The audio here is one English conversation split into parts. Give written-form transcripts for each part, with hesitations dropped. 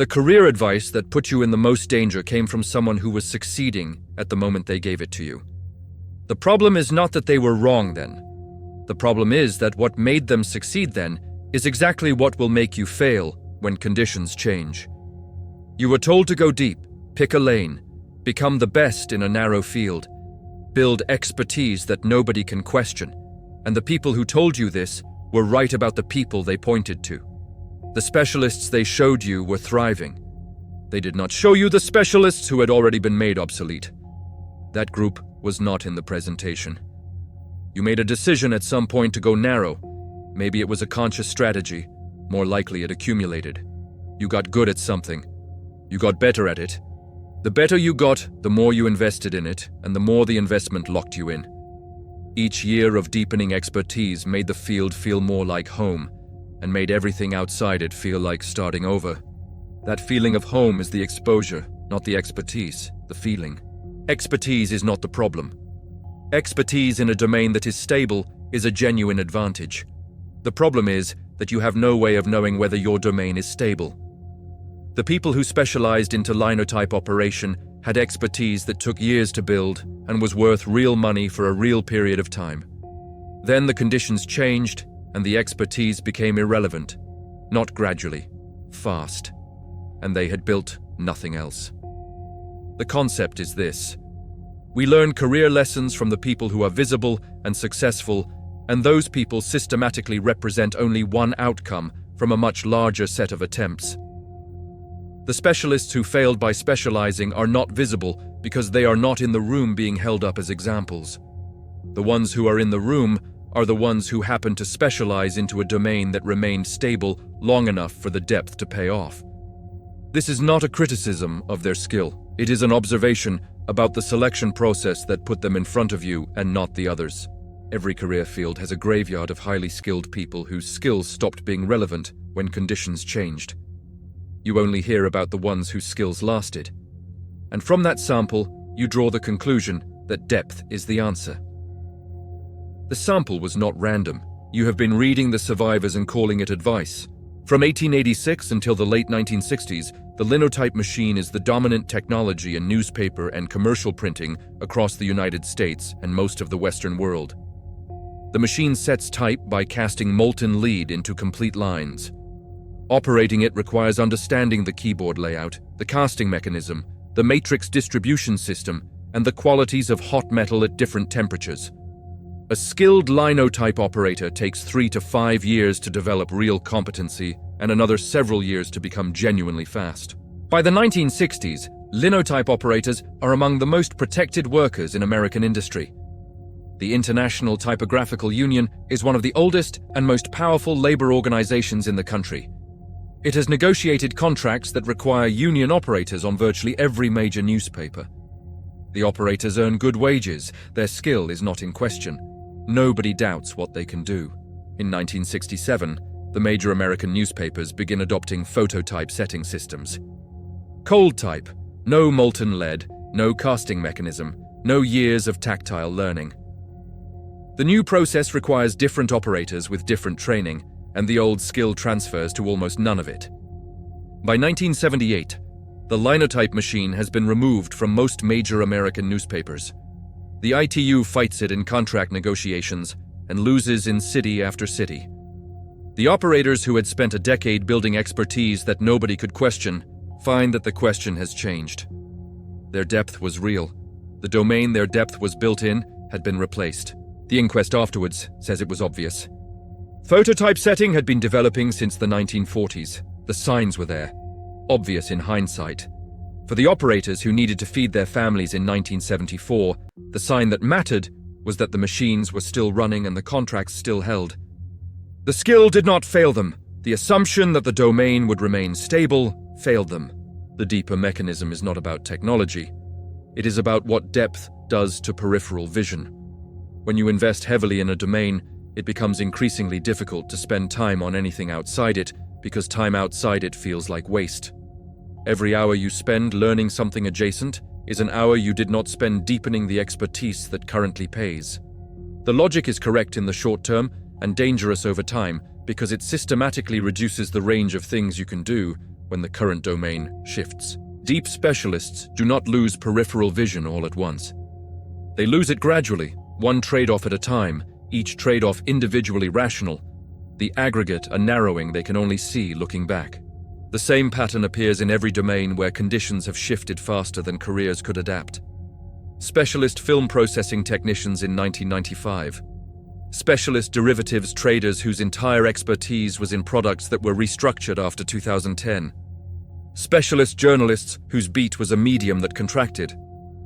The career advice that put you in the most danger came from someone who was succeeding at the moment they gave it to you. The problem is not that they were wrong then. The problem is that what made them succeed then is exactly what will make you fail when conditions change. You were told to go deep, pick a lane, become the best in a narrow field, build expertise that nobody can question, and the people who told you this were right about the people they pointed to. The specialists they showed you were thriving. They did not show you the specialists who had already been made obsolete. That group was not in the presentation. You made a decision at some point to go narrow. Maybe it was a conscious strategy. More likely it accumulated. You got good at something. You got better at it. The better you got, the more you invested in it, and the more the investment locked you in. Each year of deepening expertise made the field feel more like home, and made everything outside it feel like starting over. That feeling of home is the exposure, not the expertise, the feeling. Expertise is not the problem. Expertise in a domain that is stable is a genuine advantage. The problem is that you have no way of knowing whether your domain is stable. The people who specialized into linotype operation had expertise that took years to build and was worth real money for a real period of time. Then the conditions changed and the expertise became irrelevant, not gradually, fast, and they had built nothing else. The concept is this. We learn career lessons from the people who are visible and successful, and those people systematically represent only one outcome from a much larger set of attempts. The specialists who failed by specializing are not visible because they are not in the room being held up as examples. The ones who are in the room are the ones who happen to specialize into a domain that remained stable long enough for the depth to pay off. This is not a criticism of their skill. It is an observation about the selection process that put them in front of you and not the others. Every career field has a graveyard of highly skilled people whose skills stopped being relevant when conditions changed. You only hear about the ones whose skills lasted. And from that sample, you draw the conclusion that depth is the answer. The sample was not random. You have been reading the survivors and calling it advice. From 1886 until the late 1960s, the linotype machine is the dominant technology in newspaper and commercial printing across the United States and most of the Western world. The machine sets type by casting molten lead into complete lines. Operating it requires understanding the keyboard layout, the casting mechanism, the matrix distribution system, and the qualities of hot metal at different temperatures. A skilled linotype operator takes 3 to 5 years to develop real competency and another several years to become genuinely fast. By the 1960s, linotype operators are among the most protected workers in American industry. The International Typographical Union is one of the oldest and most powerful labor organizations in the country. It has negotiated contracts that require union operators on virtually every major newspaper. The operators earn good wages, their skill is not in question. Nobody doubts what they can do. In 1967, the major American newspapers begin adopting phototype setting systems. Cold type, no molten lead, no casting mechanism, no years of tactile learning. The new process requires different operators with different training, and the old skill transfers to almost none of it. By 1978, the linotype machine has been removed from most major American newspapers. The ITU fights it in contract negotiations and loses in city after city. The operators who had spent a decade building expertise that nobody could question find that the question has changed. Their depth was real. The domain their depth was built in had been replaced. The inquest afterwards says it was obvious. Phototype setting had been developing since the 1940s. The signs were there, obvious in hindsight. For the operators who needed to feed their families in 1974, the sign that mattered was that the machines were still running and the contracts still held. The skill did not fail them. The assumption that the domain would remain stable failed them. The deeper mechanism is not about technology. It is about what depth does to peripheral vision. When you invest heavily in a domain, it becomes increasingly difficult to spend time on anything outside it because time outside it feels like waste. Every hour you spend learning something adjacent is an hour you did not spend deepening the expertise that currently pays. The logic is correct in the short term and dangerous over time because it systematically reduces the range of things you can do when the current domain shifts. Deep specialists do not lose peripheral vision all at once. They lose it gradually, one trade-off at a time, each trade-off individually rational, the aggregate a narrowing they can only see looking back. The same pattern appears in every domain where conditions have shifted faster than careers could adapt. Specialist film processing technicians in 1995. Specialist derivatives traders whose entire expertise was in products that were restructured after 2010. Specialist journalists whose beat was a medium that contracted.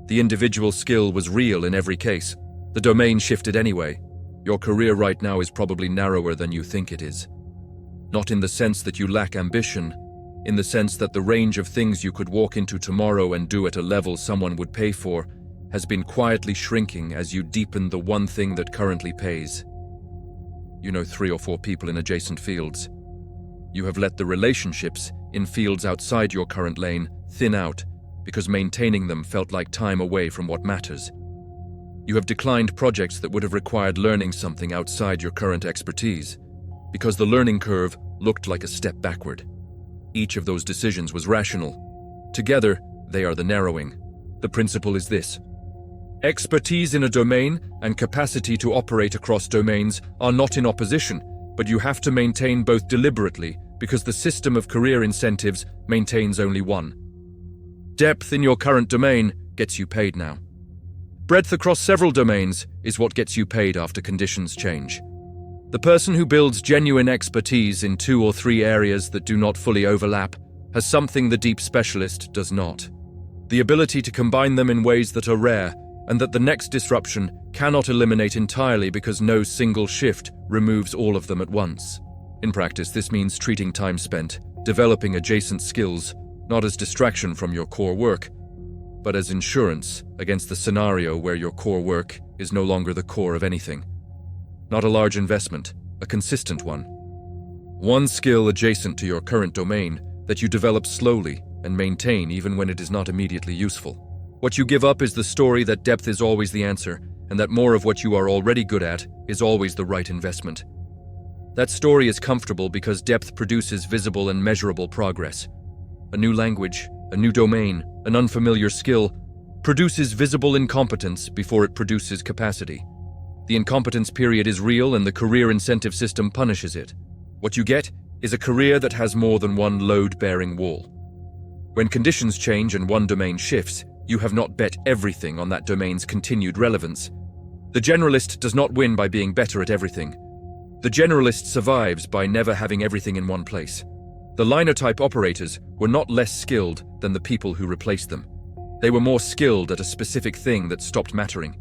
The individual skill was real in every case. The domain shifted anyway. Your career right now is probably narrower than you think it is. Not in the sense that you lack ambition, in the sense that the range of things you could walk into tomorrow and do at a level someone would pay for has been quietly shrinking as you deepen the one thing that currently pays. You know 3 or 4 people in adjacent fields. You have let the relationships in fields outside your current lane thin out because maintaining them felt like time away from what matters. You have declined projects that would have required learning something outside your current expertise because the learning curve looked like a step backward. Each of those decisions was rational. Together, they are the narrowing. The principle is this: expertise in a domain and capacity to operate across domains are not in opposition, but you have to maintain both deliberately because the system of career incentives maintains only one. Depth in your current domain gets you paid now. Breadth across several domains is what gets you paid after conditions change. The person who builds genuine expertise in 2 or 3 areas that do not fully overlap has something the deep specialist does not. The ability to combine them in ways that are rare and that the next disruption cannot eliminate entirely because no single shift removes all of them at once. In practice, this means treating time spent, developing adjacent skills, not as distraction from your core work, but as insurance against the scenario where your core work is no longer the core of anything. Not a large investment, a consistent one. One skill adjacent to your current domain that you develop slowly and maintain even when it is not immediately useful. What you give up is the story that depth is always the answer, and that more of what you are already good at is always the right investment. That story is comfortable because depth produces visible and measurable progress. A new language, a new domain, an unfamiliar skill produces visible incompetence before it produces capacity. The incompetence period is real and the career incentive system punishes it. What you get is a career that has more than one load-bearing wall. When conditions change and one domain shifts, you have not bet everything on that domain's continued relevance. The generalist does not win by being better at everything. The generalist survives by never having everything in one place. The linotype operators were not less skilled than the people who replaced them. They were more skilled at a specific thing that stopped mattering,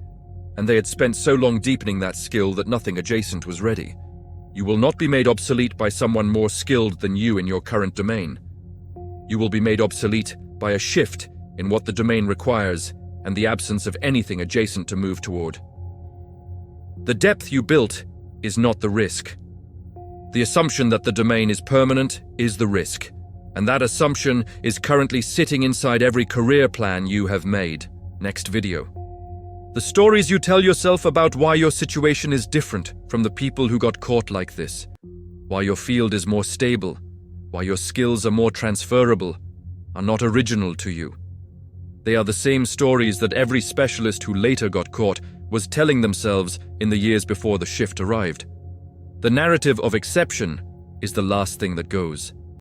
and they had spent so long deepening that skill that nothing adjacent was ready. You will not be made obsolete by someone more skilled than you in your current domain. You will be made obsolete by a shift in what the domain requires and the absence of anything adjacent to move toward. The depth you built is not the risk. The assumption that the domain is permanent is the risk, and that assumption is currently sitting inside every career plan you have made. Next video. The stories you tell yourself about why your situation is different from the people who got caught like this, why your field is more stable, why your skills are more transferable, are not original to you. They are the same stories that every specialist who later got caught was telling themselves in the years before the shift arrived. The narrative of exception is the last thing that goes.